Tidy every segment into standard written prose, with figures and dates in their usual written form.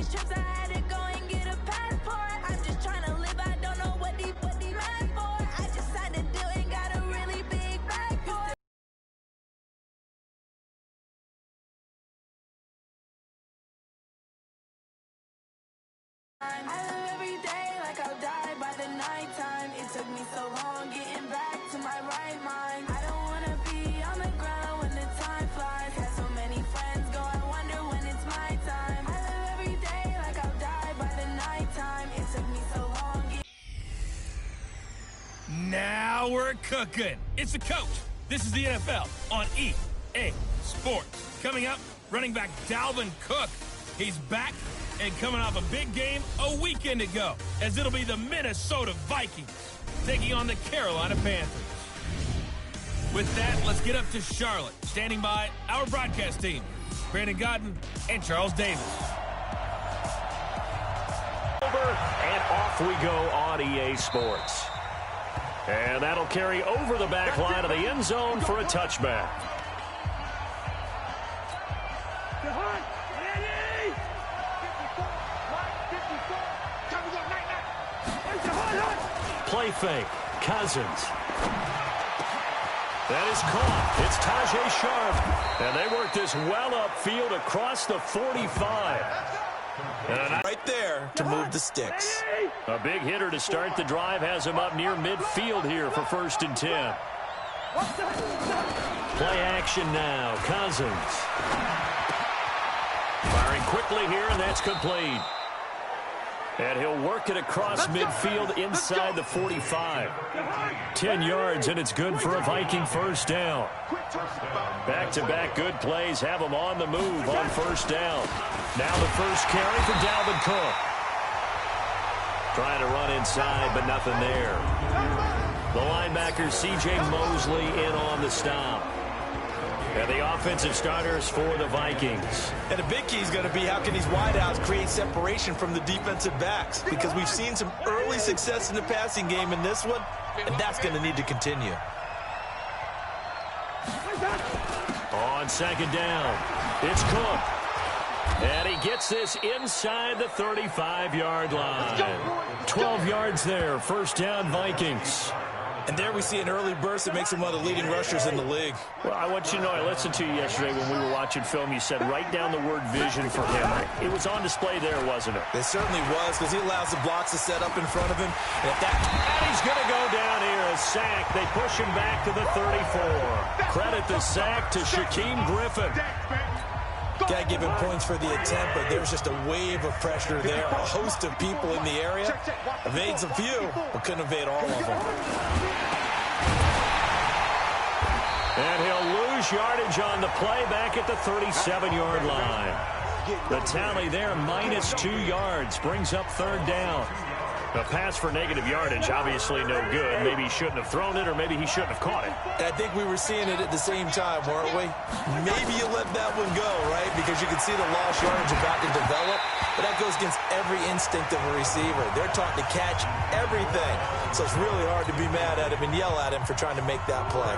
trips, I had to go and get a passport. I'm just trying to live, I don't know what the man for. I just signed a deal and got a really big bag for it. I live every day like I'll die by the nighttime. It took me so long getting back to my right mind. I don't wanna be on the ground when the time flies. Had so many friends go, I wonder when it's my time. I live every day like I'll die by the nighttime. It took me so long. Now we're cooking. It's the coach. This is the NFL on EA Sports. Coming up, running back Dalvin Cook. He's back and coming off a big game a weekend ago, as it'll be the Minnesota Vikings taking on the Carolina Panthers. With that, let's get up to Charlotte. Standing by, our broadcast team, Brandon Godden and Charles Davis. Over and off we go on EA Sports. And that'll carry over the back line of the end zone for a touchback. Play fake. Cousins. That is caught. It's Tajay Sharp. And they work this well upfield across the 45. Right there to move the sticks. A big hitter to start the drive has him up near midfield here for 1st and 10. Play action now. Cousins. Firing quickly here, and that's complete. And he'll work it across midfield inside the 45. 10 yards, and it's good for a Viking 1st down. Back-to-back good plays have them on the move on 1st down. Now the first carry for Dalvin Cook. Trying to run inside, but nothing there. The linebacker, C.J. Mosley, in on the stop. And the offensive starters for the Vikings. And a big key is going to be how can these wideouts create separation from the defensive backs? Because we've seen some early success in the passing game in this one, and that's going to need to continue. On 2nd down, it's Cook. And he gets this inside the 35-yard line. 12 yards there, 1st down Vikings. And there we see an early burst that makes him one of the leading rushers in the league. Well, I want you to know, I listened to you yesterday when we were watching film. You said write down the word vision for him. It was on display there, wasn't it? It certainly was, because he allows the blocks to set up in front of him. And he's going to go down here, a sack. They push him back to the 34. Credit the sack to Shaquem Griffin. Got to give him points for the attempt, but there's just a wave of pressure there. A host of people in the area. Evades a few, but couldn't evade all of them. And he'll lose yardage on the play back at the 37-yard line. The tally there, -2 yards, brings up 3rd down. A pass for negative yardage, obviously no good. Maybe he shouldn't have thrown it, or maybe he shouldn't have caught it. I think we were seeing it at the same time, weren't we? Maybe you let that one go, right? Because you can see the lost yardage about to develop. But that goes against every instinct of a receiver. They're taught to catch everything. So it's really hard to be mad at him and yell at him for trying to make that play.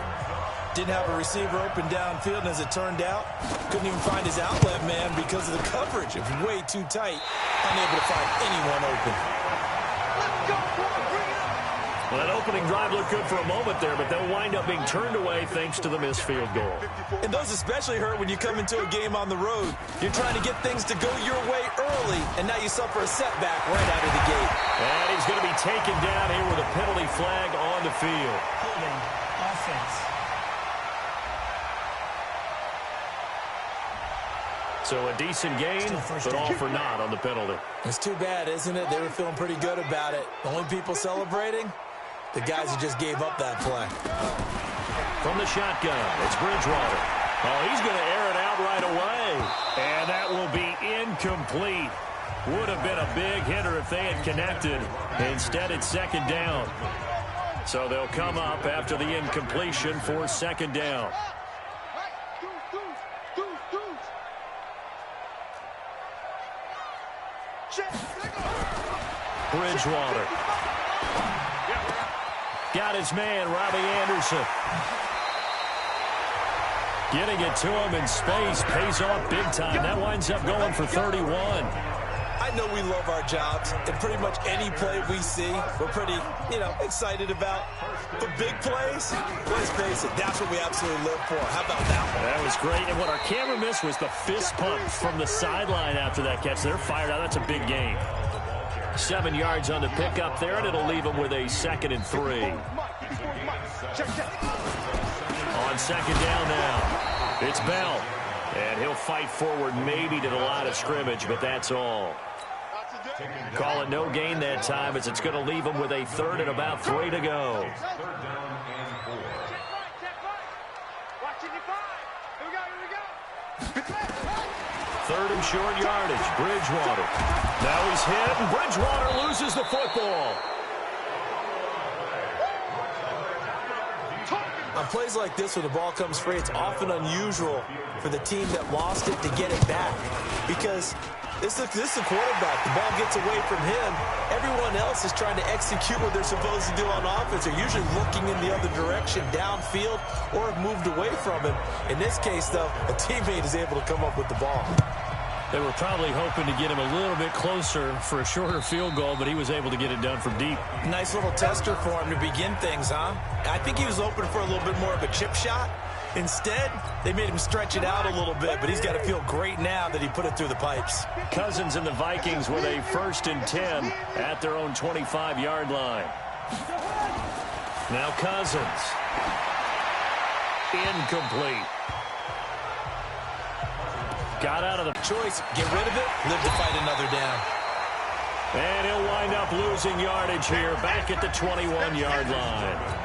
Didn't have a receiver open downfield, and as it turned out, couldn't even find his outlet man because of the coverage. It was way too tight. Unable to find anyone open. Well, that opening drive looked good for a moment there, but they'll wind up being turned away thanks to the missed field goal. And those especially hurt when you come into a game on the road. You're trying to get things to go your way early, and now you suffer a setback right out of the gate. And he's going to be taken down here with a penalty flag on the field. Holding offense. So a decent gain, but all for naught on the penalty. It's too bad, isn't it? They were feeling pretty good about it. The only people celebrating, the guys who just gave up that play. From the shotgun, it's Bridgewater. Oh, he's going to air it out right away. And that will be incomplete. Would have been a big hitter if they had connected. Instead, it's 2nd down. So they'll come up after the incompletion for 2nd down. Bridgewater. Got his man, Robbie Anderson. Getting it to him in space pays off big time. That winds up going for 31. I know we love our jobs, and pretty much any play we see, we're pretty, excited about. But big plays, let's face it, that's what we absolutely live for. How about that one? That was great, and what our camera missed was the fist pump from the sideline after that catch. They're fired out. That's a big gain. 7 yards on the pickup there, and it'll leave them with a 2nd and 3. On 2nd down now, it's Bell. And he'll fight forward maybe to the line of scrimmage, but that's all. Call it no gain that time as it's going to leave them with a 3rd and about 3 to go. Third and short yardage, Bridgewater. Now he's hit, and Bridgewater loses the football. On plays like this where the ball comes free, it's often unusual for the team that lost it to get it back. Because this is a quarterback. The ball gets away from him. Everyone else is trying to execute what they're supposed to do on offense. They're usually looking in the other direction, downfield, or have moved away from him. In this case, though, a teammate is able to come up with the ball. They were probably hoping to get him a little bit closer for a shorter field goal, but he was able to get it done from deep. Nice little tester for him to begin things, huh? I think he was hoping for a little bit more of a chip shot. Instead, they made him stretch it out a little bit, but he's got to feel great now that he put it through the pipes. Cousins and the Vikings with a 1st and 10 at their own 25-yard line. Now Cousins. Incomplete. Got out of the choice. Get rid of it. Live to fight another down. And he'll wind up losing yardage here back at the 21-yard line.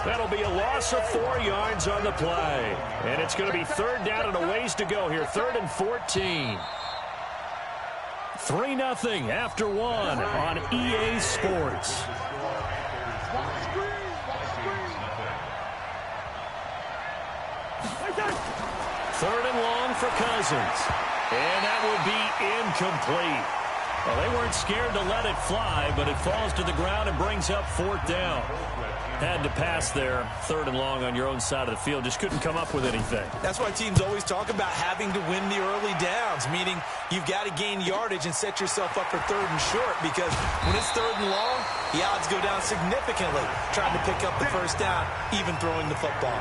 That'll be a loss of 4 yards on the play. And it's going to be 3rd down and a ways to go here. 3rd and 14. 3-0 after 1 on EA Sports. Third and long for Cousins. And that will be incomplete. Well, they weren't scared to let it fly, but it falls to the ground and brings up 4th down. Had to pass there, 3rd and long on your own side of the field. Just couldn't come up with anything. That's why teams always talk about having to win the early downs, meaning you've got to gain yardage and set yourself up for 3rd and short, because when it's 3rd and long, the odds go down significantly trying to pick up the 1st down, even throwing the football.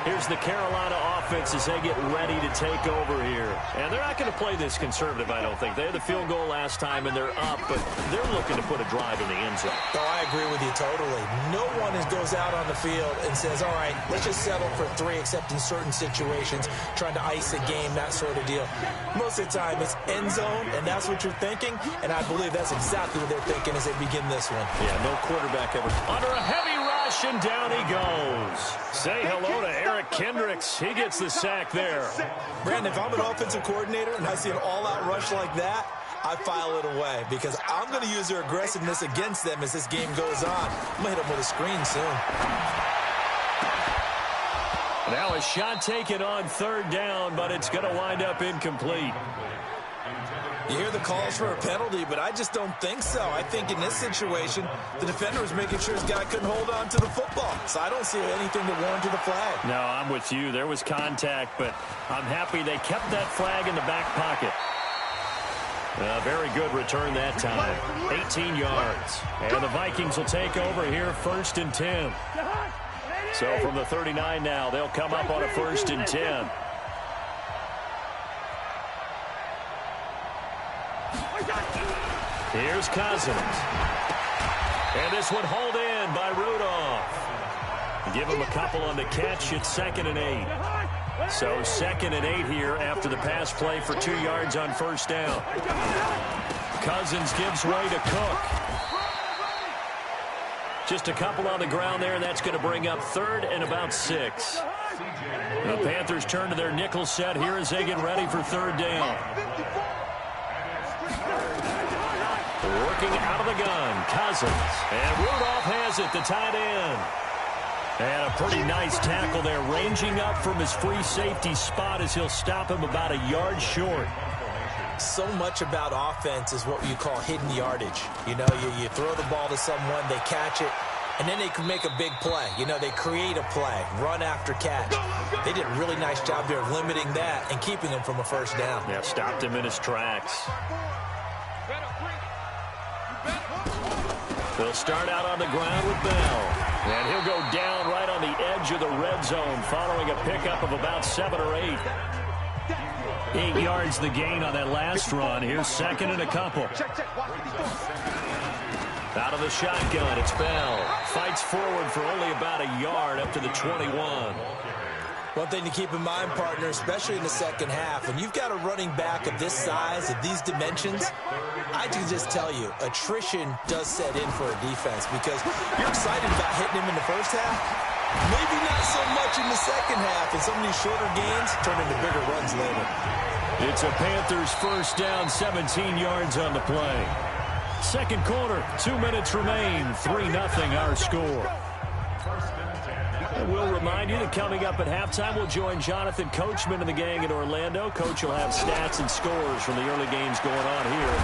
Here's the Carolina offense as they get ready to take over here. And they're not going to play this conservative, I don't think. They had the field goal last time, and they're up, but they're looking to put a drive in the end zone. Oh, I agree with you totally. No one goes out on the field and says, all right, let's just settle for 3, except in certain situations, trying to ice a game, that sort of deal. Most of the time, it's end zone, and that's what you're thinking, and I believe that's exactly what they're thinking as they begin this one. Yeah, no quarterback ever. Under a heavy rush, and down he goes. Say hello to Eric Kendricks. He gets the sack there. Brandon, if I'm an offensive coordinator and I see an all-out rush like that, I file it away because I'm going to use their aggressiveness against them as this game goes on. I'm going to hit them with a screen soon. Now a shot taken on 3rd down, but it's going to wind up incomplete. You hear the calls for a penalty, but I just don't think so. I think in this situation, the defender was making sure his guy couldn't hold on to the football. So I don't see anything to warrant the flag. No, I'm with you. There was contact, but I'm happy they kept that flag in the back pocket. Very good return that time. 18 yards. And the Vikings will take over here 1st and 10. So from the 39 now, they'll come up on a 1st and 10. Here's Cousins. And this one hauled in by Rudolph. Give him a couple on the catch. It's 2nd and 8. So 2nd and 8 here after the pass play for 2 yards on 1st down. Cousins gives way to Cook. Just a couple on the ground there, and that's going to bring up 3rd and about 6. The Panthers turn to their nickel set here as they get ready for 3rd down. Working out of the gun, Cousins. And Rudolph has it, the tight end. And a pretty nice tackle there, ranging up from his free safety spot as he'll stop him about a yard short. So much about offense is what you call hidden yardage. You know, you throw the ball to someone, they catch it, and then they can make a big play. You know, they create a play, run after catch. They did a really nice job there of limiting that and keeping him from a first down. Yeah, stopped him in his tracks. They'll start out on the ground with Bell. And he'll go down right on the edge of the red zone following a pickup of about 7 or 8. 8 yards the gain on that last run. Here's second and a couple. Out of the shotgun, it's Bell. Fights forward for only about a yard up to the 21. One thing to keep in mind, partner, especially in the second half, when you've got a running back of this size, of these dimensions, I can just tell you, attrition does set in for a defense because you're excited about hitting him in the first half. Maybe not so much in the second half, and some of these shorter gains turn into bigger runs later. It's a Panthers first down, 17 yards on the play. Second quarter, 2 minutes remain, 3-0 our score. And we'll remind you that coming up at halftime, we'll join Jonathan Coachman and the gang in Orlando. Coach will have stats and scores from the early games going on here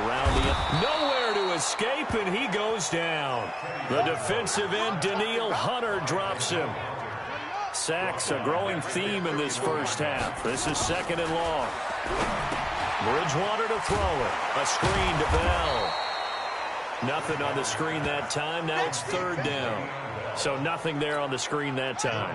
around the end. Nowhere to escape, and he goes down. The defensive end, Daniil Hunter, drops him. Sacks, a growing theme in this first half. This is second and long. Bridgewater to throw it. A screen to Bell. Nothing on the screen that time. Now it's third down. So nothing there on the screen that time.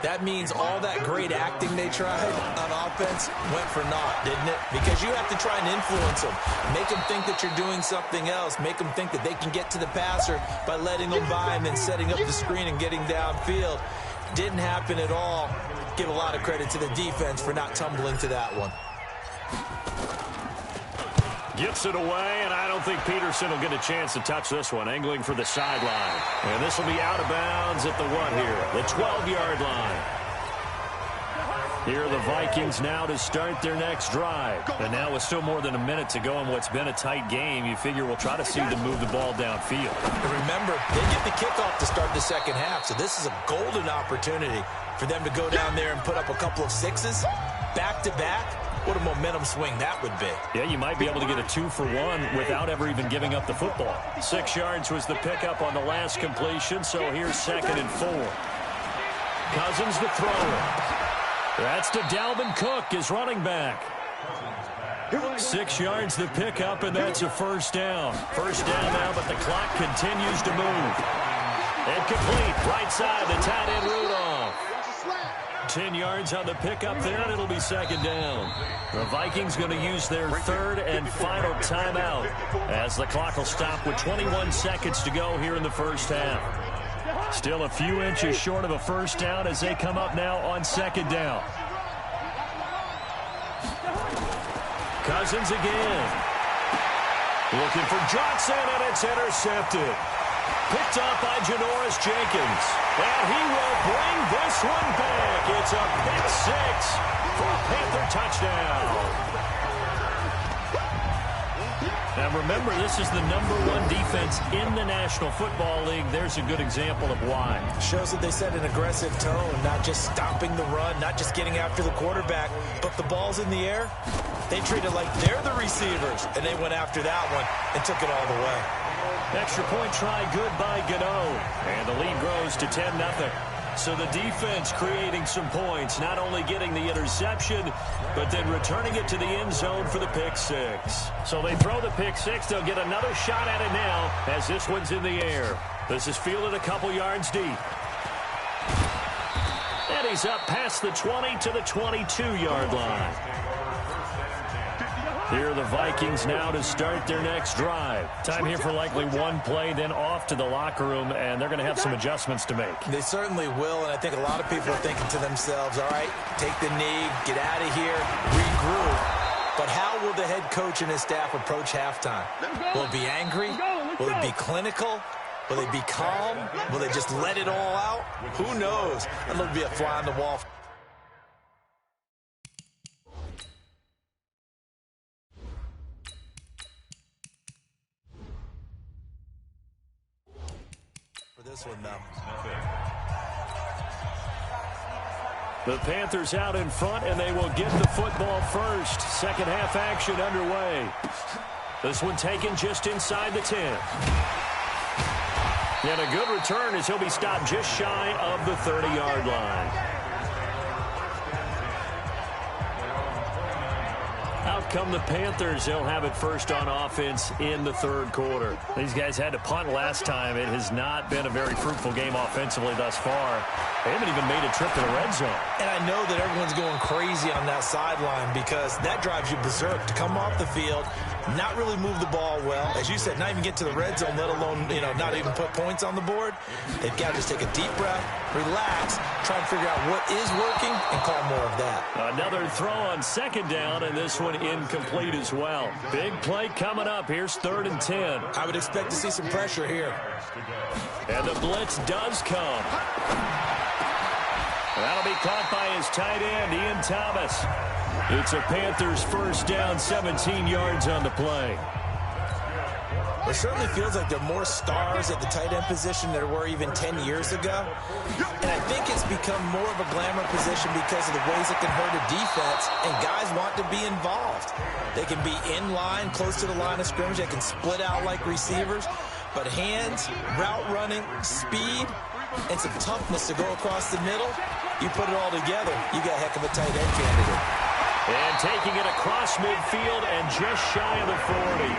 That means all that great acting they tried on offense went for naught, didn't it? Because you have to try and influence them. Make them think that you're doing something else. Make them think that they can get to the passer by letting them by and then setting up the screen and getting downfield. Didn't happen at all. Give a lot of credit to the defense for not tumbling to that one. Gets it away, and I don't think Peterson will get a chance to touch this one. Angling for the sideline. And this will be out of bounds at the what here? The 12-yard line. Here are the Vikings now to start their next drive. And now with still more than a minute to go in what's been a tight game, you figure we'll try to see them move the ball downfield. And remember, they get the kickoff to start the second half, so this is a golden opportunity for them to go down there and put up a couple of sixes back-to-back. What a momentum swing that would be. Yeah, you might be able to get a 2-for-1 without ever even giving up the football. 6 yards was the pickup on the last completion, so here's second and 4. Cousins to throw it. That's to Dalvin Cook, his running back. 6 yards the pickup, and that's a first down. First down now, but the clock continues to move. And complete, right side, the tight end Rudolph. 10 yards on the pickup there, and it'll be second down. The Vikings going to use their third and final timeout as the clock will stop with 21 seconds to go here in the first half. Still a few inches short of a first down as they come up now on second down. Cousins again. Looking for Johnson, and it's intercepted. Picked up by Janoris Jenkins. And he will bring this one back. It's a pick six for a Panther touchdown. Now remember, this is the #1 defense in the National Football League. There's a good example of why. Shows that they set an aggressive tone, not just stopping the run, not just getting after the quarterback, but the ball's in the air. They treat it like they're the receivers, and they went after that one and took it all the way. Extra point try good by Gano. And the lead grows to 10-0. So the defense creating some points, not only getting the interception, but then returning it to the end zone for the pick six. So they throw the pick six. They'll get another shot at it now as this one's in the air. This is fielded a couple yards deep. And he's up past the 20 to the 22-yard line. Here are the Vikings now to start their next drive. Time here for likely one play, then off to the locker room, and they're going to have some adjustments to make. They certainly will, and I think a lot of people are thinking to themselves, all right, take the knee, get out of here, regroup. But how will the head coach and his staff approach halftime? Will it be angry? Will it be clinical? Will they be calm? Will they just let it all out? Who knows? It'll be a fly on the wall. This one, though. The Panthers out in front, and they will get the football first. Second half action underway. This one taken just inside the 10. And a good return as he'll be stopped just shy of the 30-yard line. Out come the Panthers. They'll have it first on offense in the third quarter. These guys had to punt last time. It has not been a very fruitful game offensively thus far. They haven't even made a trip to the red zone. And I know that everyone's going crazy on that sideline because that drives you berserk to come off the field, not really move the ball well. As you said, not even get to the red zone, let alone, not even put points on the board. They've got to just take a deep breath, relax, try and figure out what is working, and call more of that. Another throw on second down, and this one incomplete as well. Big play coming up. Here's 3rd and 10. I would expect to see some pressure here. And the blitz does come. That'll be caught by his tight end, Ian Thomas. It's a Panthers first down, 17 yards on the play. It certainly feels like there are more stars at the tight end position than there were even 10 years ago. And I think it's become more of a glamour position because of the ways it can hurt a defense, and guys want to be involved. They can be in line, close to the line of scrimmage. They can split out like receivers. But hands, route running, speed, and some toughness to go across the middle, you put it all together, you got a heck of a tight end candidate. And taking it across midfield and just shy of the 40.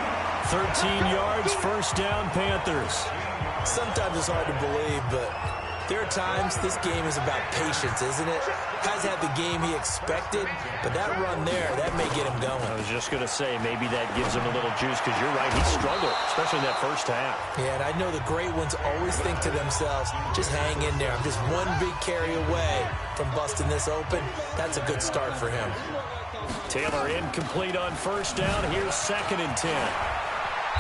13 yards, first down, Panthers. Sometimes it's hard to believe, but there are times this game is about patience, isn't it? Has had the game he expected, but that run there, that may get him going. I was just going to say, maybe that gives him a little juice, because you're right, he struggled, especially in that first half. Yeah, and I know the great ones always think to themselves, just hang in there. I'm just one big carry away from busting this open. That's a good start for him. Taylor incomplete on first down. Here's 2nd and 10.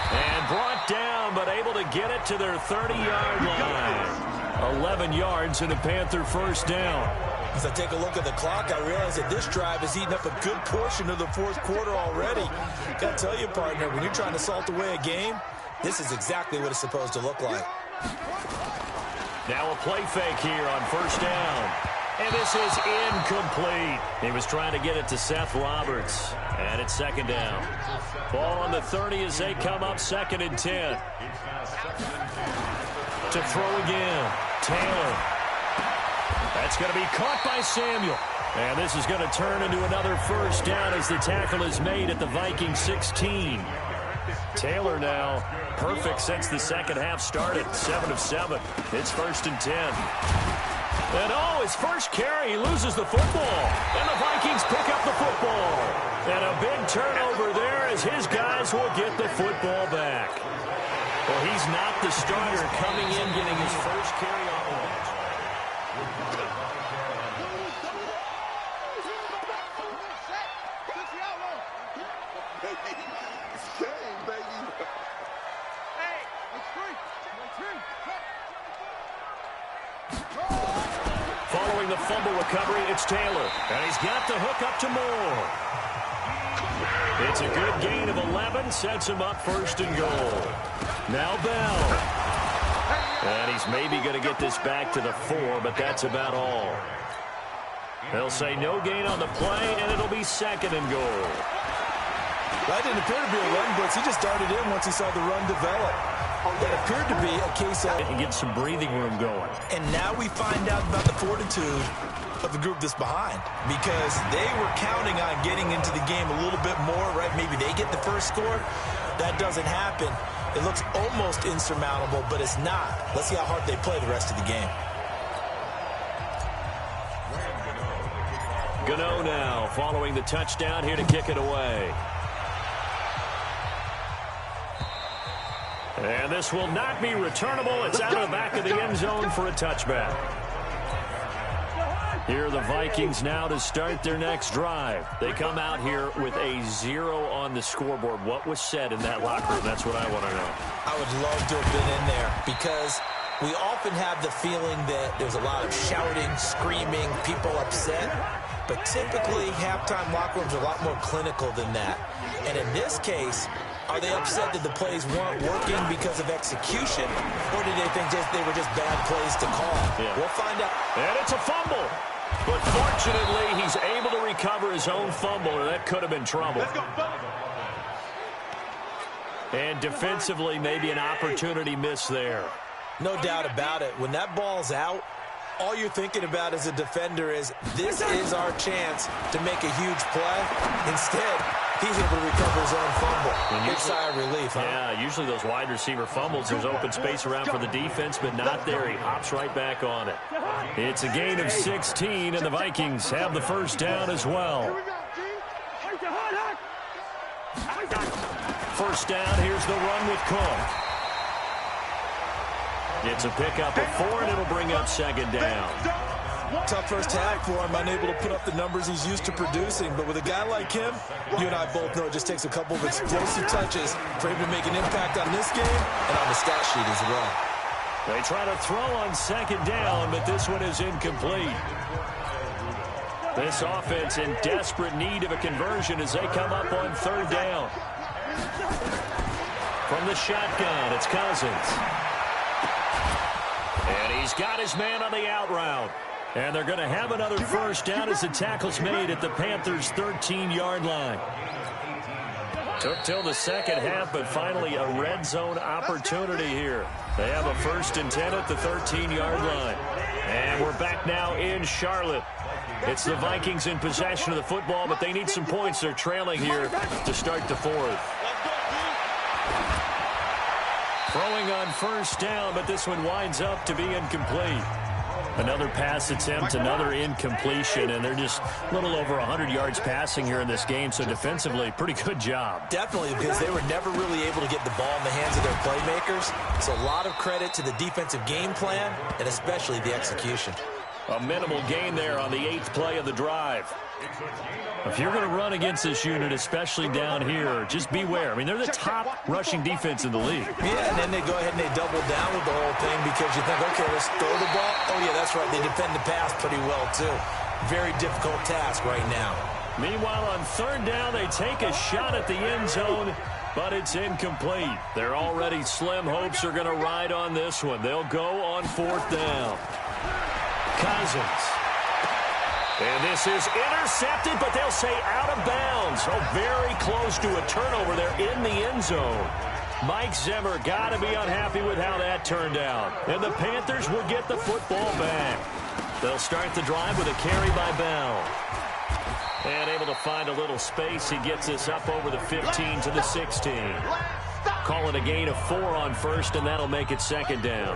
And brought down, but able to get it to their 30-yard line. 11 yards and a Panther first down. As I take a look at the clock, I realize that this drive has eaten up a good portion of the fourth quarter already. Got to tell you, partner, when you're trying to salt away a game, this is exactly what it's supposed to look like. Now a play fake here on first down. And this is incomplete. He was trying to get it to Seth Roberts. And it's 2nd down. Ball on the 30 as they come up, 2nd and 10. To throw again, Taylor. That's going to be caught by Samuel. And this is going to turn into another first down as the tackle is made at the Vikings 16. Taylor now perfect since the second half started. 7 of 7. It's 1st and 10. And his first carry, he loses the football. And the Vikings pick up the football. And a big turnover there as his guys will get the football back. Well, he's not the starter coming in, getting his first carry on the bench. Following the fumble recovery, it's Taylor. And he's got the hook up to Moore. It's a good gain of 11, sets him up 1st and goal. Now Bell. And he's maybe going to get this back to the 4, but that's about all. They'll say no gain on the play, and it'll be 2nd and goal. That didn't appear to be a run blitz. He just started in once he saw the run develop. It appeared to be a case of... And get some breathing room going. And now we find out about the fortitude of the group that's behind, because they were counting on getting into the game a little bit more, right? Maybe they get the first score. That doesn't happen. It looks almost insurmountable, but it's not. Let's see how hard they play the rest of the game. Gano now following the touchdown here to kick it away. And this will not be returnable. It's out of the back of the end zone for a touchback. Here are the Vikings now to start their next drive. They come out here with a 0 on the scoreboard. What was said in that locker room? That's what I want to know. I would love to have been in there, because we often have the feeling that there's a lot of shouting, screaming, people upset. But typically, halftime locker rooms are a lot more clinical than that. And in this case, are they upset that the plays weren't working because of execution, or did they think they were just bad plays to call? Yeah. We'll find out. And it's a fumble. But fortunately, he's able to recover his own fumble, or that could have been trouble. And defensively, maybe an opportunity miss there. No doubt about it. When that ball's out, all you're thinking about as a defender is, this is our chance to make a huge play. Instead, he's able to recover his own fumble. Big sigh of relief, huh? Yeah, usually those wide receiver fumbles, there's open space around for the defense, but not there. He hops right back on it. It's a gain of 16, and the Vikings have the first down as well. First down, here's the run with Cook. It's a pickup of 4, and it'll bring up second down. Tough first half for him, unable to put up the numbers he's used to producing. But with a guy like him, you and I both know it just takes a couple of explosive touches for him to make an impact on this game and on the stat sheet as well. They try to throw on second down, but this one is incomplete. This offense in desperate need of a conversion as they come up on third down. From the shotgun, it's Cousins. And he's got his man on the out route. And they're going to have another first down as the tackle's made at the Panthers' 13-yard line. Took till the second half, but finally a red zone opportunity here. They have a 1st and 10 at the 13-yard line. And we're back now in Charlotte. It's the Vikings in possession of the football, but they need some points. They're trailing here to start the fourth. Throwing on first down, but this one winds up to be incomplete. Another pass attempt, another incompletion, and they're just a little over 100 yards passing here in this game, so defensively, pretty good job. Definitely, because they were never really able to get the ball in the hands of their playmakers. So a lot of credit to the defensive game plan, and especially the execution. A minimal gain there on the 8th play of the drive. If you're going to run against this unit, especially down here, just beware. I mean, they're the top rushing defense in the league. Yeah, and then they go ahead and they double down with the whole thing because you think, okay, let's throw the ball. Oh, yeah, that's right. They defend the pass pretty well, too. Very difficult task right now. Meanwhile, on third down, they take a shot at the end zone, but it's incomplete. Their already slim hopes are going to ride on this one. They'll go on 4th down. Cousins. And this is intercepted, but they'll say out of bounds. Oh, very close to a turnover there in the end zone. Mike Zimmer got to be unhappy with how that turned out. And the Panthers will get the football back. They'll start the drive with a carry by Bell. And able to find a little space. He gets this up over the 15 to the 16. Call it a gain of 4 on first, and that'll make it second down.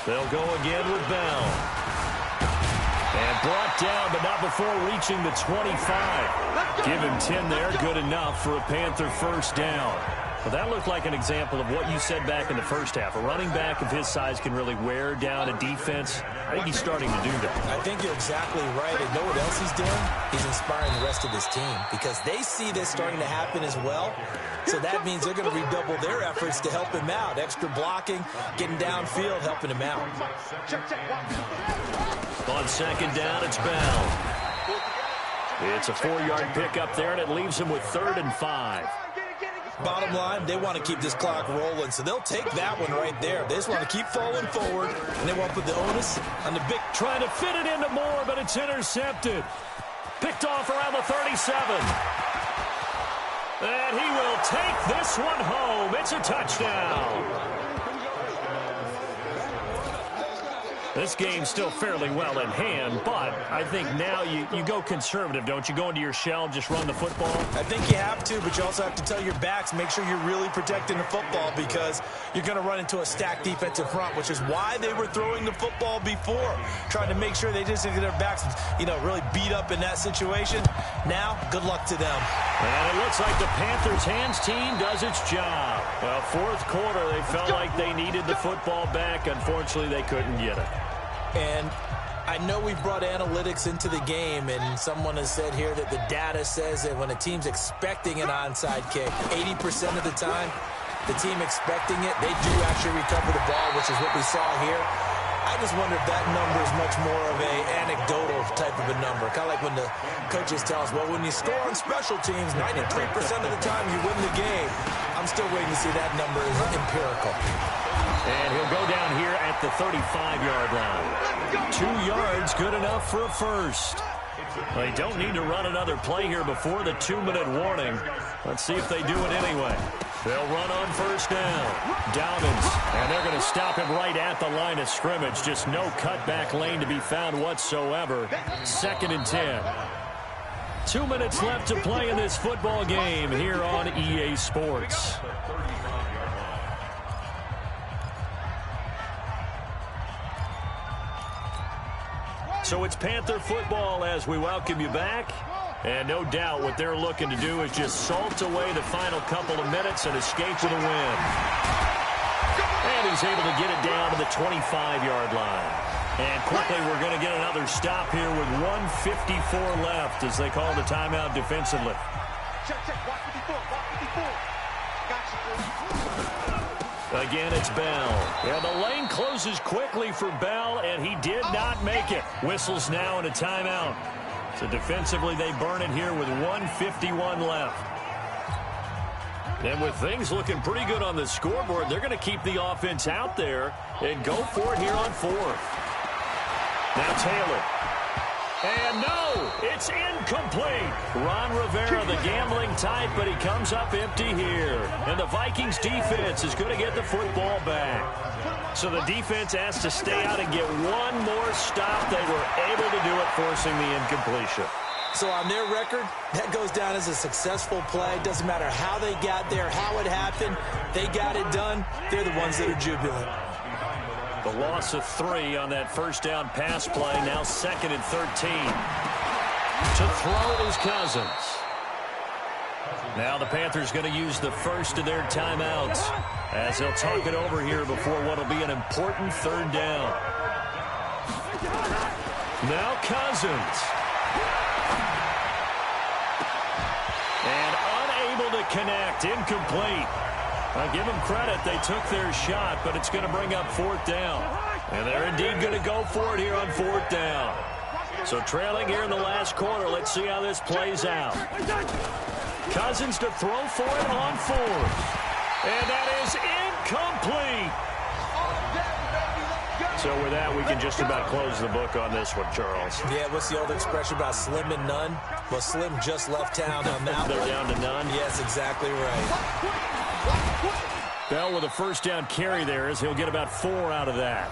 They'll go again with Bell. And brought down, but not before reaching the 25. Give him 10 there. Good enough for a Panther first down. Well, that looked like an example of what you said back in the first half. A running back of his size can really wear down a defense. I think he's starting to do that. I think you're exactly right. And know what else he's doing? He's inspiring the rest of his team because they see this starting to happen as well. So that means they're going to redouble their efforts to help him out. Extra blocking, getting downfield, helping him out. On second down, it's Bell. It's a 4-yard pickup there, and it leaves him with 3rd and 5. Bottom line, they want to keep this clock rolling, so they'll take that one right there. They just want to keep falling forward, and they want to put the onus on the big. Trying to fit it into Moore, but it's intercepted. Picked off around the 37. And he will take this one home. It's a touchdown. This game's still fairly well in hand, but I think now you go conservative, don't you? Go into your shell, just run the football? I think you have to, but you also have to tell your backs, make sure you're really protecting the football because you're going to run into a stacked defensive front, which is why they were throwing the football before, trying to make sure they just didn't get their backs, really beat up in that situation. Now, good luck to them. And it looks like the Panthers' hands team does its job. Well, 4th quarter, they felt like they needed the football back. Unfortunately, they couldn't get it. And I know we've brought analytics into the game, and someone has said here that the data says that when a team's expecting an onside kick, 80% of the time, the team expecting it, they do actually recover the ball, which is what we saw here. I just wonder if that number is much more of a anecdotal type of a number. Kind of like when the coaches tell us, well, when you score on special teams, 93% of the time you win the game. I'm still waiting to see that number is empirical. And he'll go down here at the 35-yard line. 2 yards, good enough for a first. They don't need to run another play here before the 2-minute warning. Let's see if they do it anyway. They'll run on first down. Dalvins, and they're going to stop him right at the line of scrimmage. Just no cutback lane to be found whatsoever. 2nd and 10. 2 minutes left to play in this football game here on EA Sports. So it's Panther football as we welcome you back. And no doubt what they're looking to do is just salt away the final couple of minutes and escape with a win. And he's able to get it down to the 25-yard line. And quickly we're going to get another stop here with 1:54 left as they call the timeout defensively. Again, it's Bell. Yeah, the lane closes quickly for Bell, and he did not make it. Whistles now and a timeout. So defensively, they burn it here with 1:51 left. And with things looking pretty good on the scoreboard, they're going to keep the offense out there and go for it here on 4th. Now Taylor. And no, it's incomplete. Ron Rivera, the gambling type, but he comes up empty here. And the Vikings defense is going to get the football back. So the defense has to stay out and get one more stop. They were able to do it, forcing the incompletion. So on their record, that goes down as a successful play. Doesn't matter how they got there, how it happened. They got it done. They're the ones that are jubilant. The loss of 3 on that first down pass play. Now 2nd and 13. To throw is Cousins. Now the Panthers going to use the first of their timeouts as they'll talk it over here before what will be an important 3rd down. Now Cousins. And unable to connect. Incomplete. I give them credit. They took their shot, but it's going to bring up 4th down. And they're indeed going to go for it here on 4th down. So trailing here in the last quarter. Let's see how this plays out. Cousins to throw for it on 4th. And that is incomplete. So with that, we can just about close the book on this one, Charles. Yeah, what's the old expression about slim and none? Well, Slim just left town on that one. They're down to none? Yes, exactly right. Bell with a first down carry there as he'll get about 4 out of that.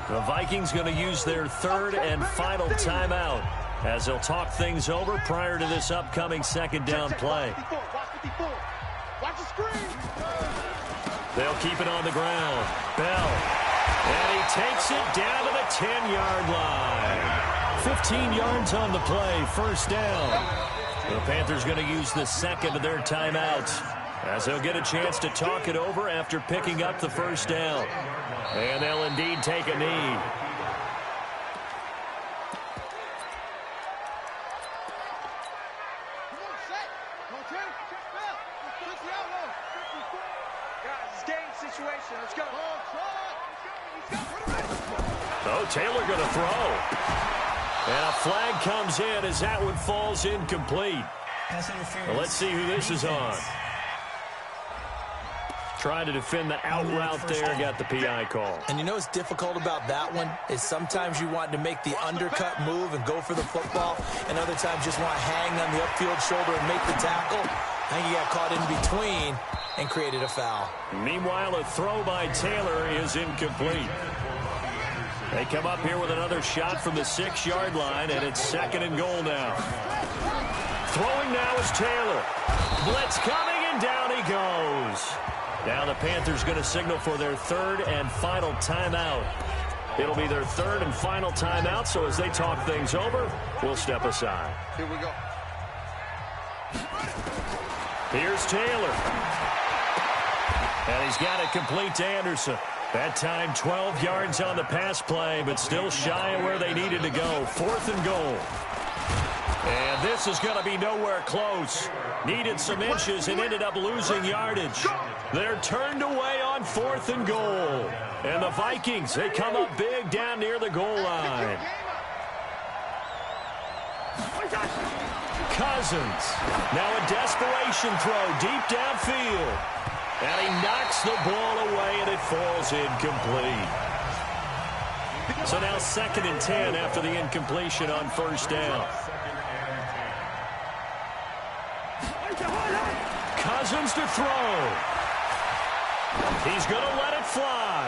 The Vikings going to use their 3rd and final timeout as they'll talk things over prior to this upcoming 2nd down play. They'll keep it on the ground. Bell. And he takes it down to the 10-yard line. 15 yards on the play. First down. The Panthers going to use the 2nd of their timeouts as they'll get a chance to talk it over after picking up the first down. And they'll indeed take a knee. So Taylor going to throw. And a flag comes in as that one falls incomplete. Well, let's see who this is on. Trying to defend the out route there, got the PI call. And you know what's difficult about that one is sometimes you want to make the undercut move and go for the football, and other times just want to hang on the upfield shoulder and make the tackle. I think he got caught in between and created a foul. Meanwhile, a throw by Taylor is incomplete. They come up here with another shot from the 6-yard line, and it's 2nd and goal now. Throwing now is Taylor. Blitz coming, and down he goes. Now the Panthers going to signal for their 3rd and final timeout. It'll be their 3rd and final timeout, so as they talk things over, we'll step aside. Here we go. Here's Taylor. And he's got it complete to Anderson. That time 12 yards on the pass play, but still shy of where they needed to go. 4th and goal. And this is going to be nowhere close. Needed some inches and ended up losing yardage. They're turned away on 4th and goal. And the Vikings, they come up big down near the goal line. Cousins. Now a desperation throw deep downfield. And he knocks the ball away, and it falls incomplete. So now 2nd and 10 after the incompletion on first down. Cousins to throw. He's going to let it fly.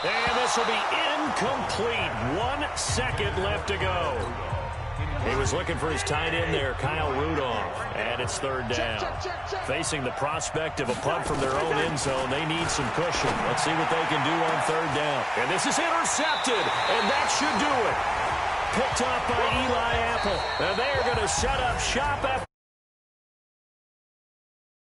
And this will be incomplete. 1 second left to go. He was looking for his tight end there, Kyle Rudolph. And it's third down. Facing the prospect of a punt from their own end zone, they need some cushion. Let's see what they can do on third down. And this is intercepted, and that should do it. Picked off by Eli Apple. And they're going to set up shop after